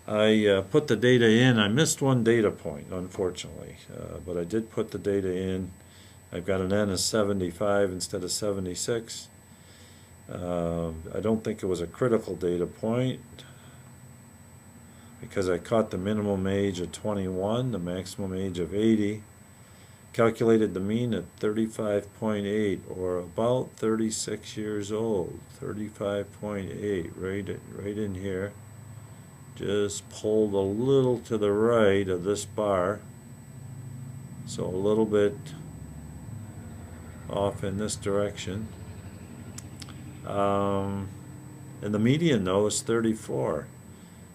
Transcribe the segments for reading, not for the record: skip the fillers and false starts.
I put the data in. I missed one data point, unfortunately, but I did put the data in. I've got an N of 75 instead of 76. I don't think it was a critical data point because I caught the minimum age of 21, the maximum age of 80, calculated the mean at 35.8, or about 36 years old. 35.8, right in here. Just pulled a little to the right of this bar, so a little bit off in this direction. And the median though is 34,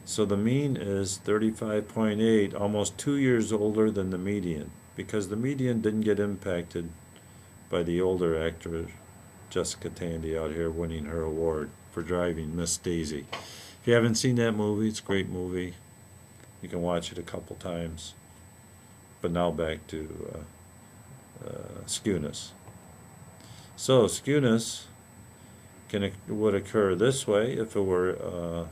so the mean is 35.8, almost 2 years older than the median, because the median didn't get impacted by the older actor Jessica Tandy out here winning her award for driving Miss Daisy. If you haven't seen that movie, it's a great movie. You can watch it a couple times. But now back to skewness. So skewness would occur this way if it were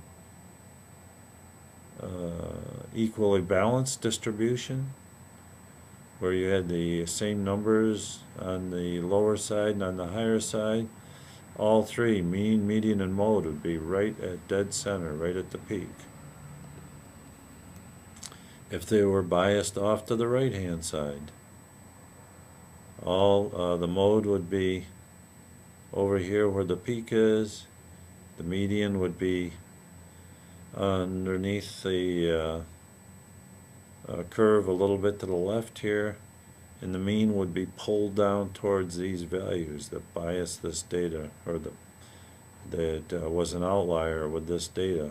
equally balanced distribution, where you had the same numbers on the lower side and on the higher side. All three, mean, median, and mode, would be right at dead center, right at the peak. If they were biased off to the right-hand side, the mode would be over here where the peak is. The median would be underneath the curve a little bit to the left here, and the mean would be pulled down towards these values that bias this data, or that was an outlier with this data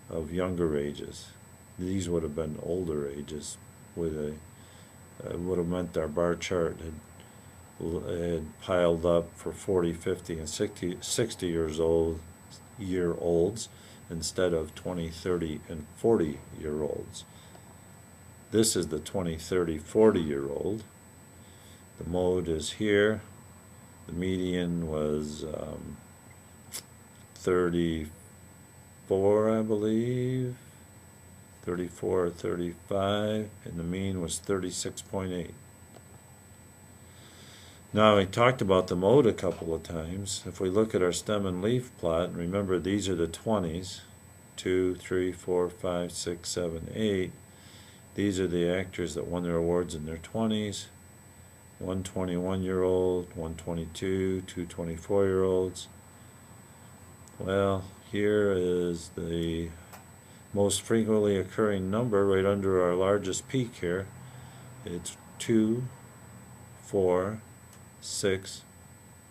of younger ages. These would have been older ages. Would have meant our bar chart had piled up for 40, 50, and 60 year olds instead of 20, 30, and 40-year-olds. This is the 20, 30, 40-year-old. The mode is here. The median was 34, I believe, 34 or 35, and the mean was 36.8. Now, we talked about the mode a couple of times. If we look at our stem and leaf plot, and remember these are the 20s, 2, 3, 4, 5, 6, 7, 8. These are the actors that won their awards in their 20s. One 21-year-old, 122, two 24-year-olds. Well, here is the most frequently occurring number right under our largest peak here. It's 2, 4, 6,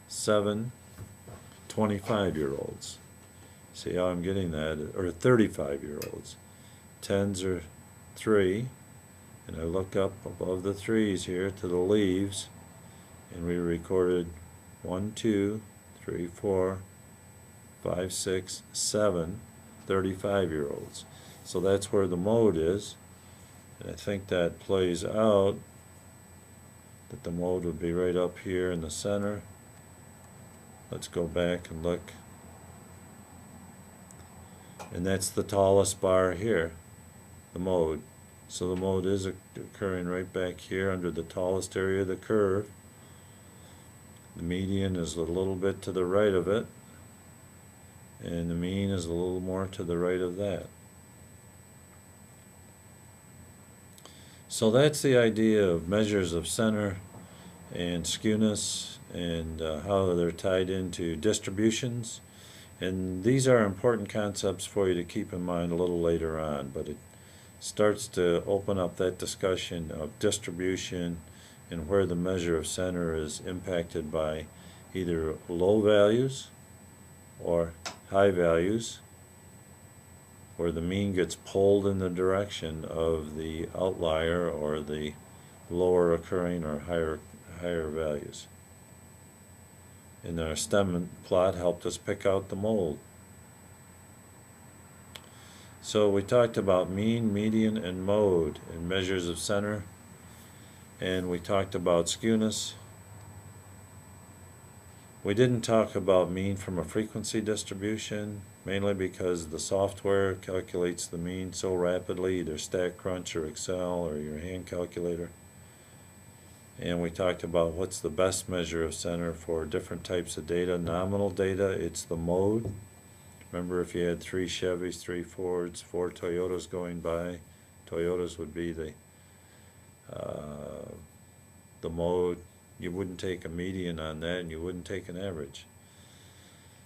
7, 25-year-olds. See how I'm getting that? Or 35-year-olds. 10s are 3. And I look up above the 3s here to the leaves, and we recorded 1, 2, 3, 4, 5, 6, 7 35-year-olds. So that's where the mode is. And I think that plays out that the mode would be right up here in the center. Let's go back and look. And that's the tallest bar here, the mode. So the mode is occurring right back here under the tallest area of the curve. The median is a little bit to the right of it, and the mean is a little more to the right of that. So that's the idea of measures of center and skewness, and how they're tied into distributions. And these are important concepts for you to keep in mind a little later on, but it starts to open up that discussion of distribution and where the measure of center is impacted by either low values or high values, where the mean gets pulled in the direction of the outlier or the lower occurring or higher values. And our stem plot helped us pick out the mode. So we talked about mean, median, and mode in measures of center, and we talked about skewness. We didn't talk about mean from a frequency distribution, mainly because the software calculates the mean so rapidly, either StatCrunch or Excel or your hand calculator. And we talked about what's the best measure of center for different types of data. Nominal data, it's the mode. Remember, if you had 3 Chevys, 3 Fords, 4 Toyotas going by, Toyotas would be the mode. You wouldn't take a median on that, and you wouldn't take an average.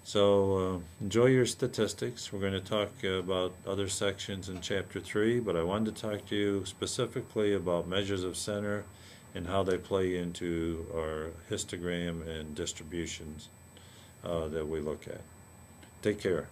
So enjoy your statistics. We're going to talk about other sections in Chapter 3, but I wanted to talk to you specifically about measures of center and how they play into our histogram and distributions that we look at. Take care.